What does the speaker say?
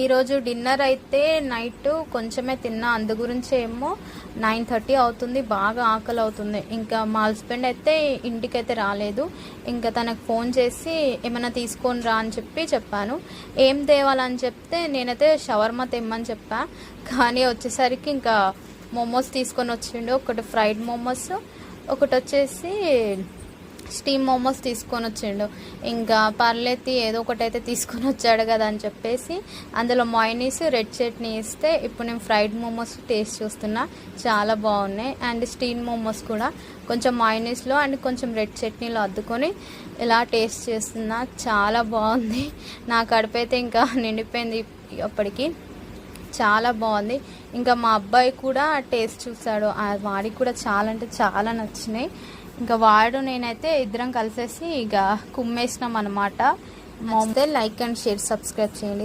ఈరోజు డిన్నర్ అయితే నైట్ కొంచెమే తిన్నా, అందు గురించి ఏమో 9:30 అవుతుంది. బాగా ఆకలి అవుతుంది. ఇంకా మా హస్బెండ్ అయితే ఇంటికైతే రాలేదు. ఇంకా తనకు ఫోన్ చేసి ఏమైనా తీసుకొని రా అని చెప్పాను. ఏం తేవాలని చెప్తే నేనైతే షవర్మా తెమ్మని చెప్పా. కానీ వచ్చేసరికి ఇంకా మోమోస్ తీసుకొని వచ్చిండు. ఒకటి ఫ్రైడ్ మోమోస్, ఒకటి వచ్చేసి స్టీమ్ మోమోస్ తీసుకొని వచ్చిండు. ఇంకా పర్లేదు ఏదో ఒకటి అయితే తీసుకొని వచ్చాడు కదా అని చెప్పేసి అందులో మయోనీస్, రెడ్ చట్నీ ఇస్తే ఇప్పుడు నేను ఫ్రైడ్ మోమోస్ టేస్ట్ చూస్తున్నా. చాలా బాగున్నాయి. అండ్ స్టీమ్ మోమోస్ కూడా కొంచెం మయోనీస్లో అండ్ కొంచెం రెడ్ చట్నీలో అద్దుకొని ఇలా టేస్ట్ చేస్తున్నా. చాలా బాగుంది. నా కడుపు అయితే ఇంకా నిండిపోయింది అప్పటికి. చాలా బాగుంది. ఇంకా మా అబ్బాయి కూడా టేస్ట్ చూసాడు. వాడికి కూడా చాలా అంటే చాలా నచ్చినాయి. ఇంకా వాడు నేనైతే ఇద్దరం కలిసేసి ఇక కుమ్మేసినాం అనమాట. లైక్ అండ్ షేర్, సబ్స్క్రైబ్ చేయండి.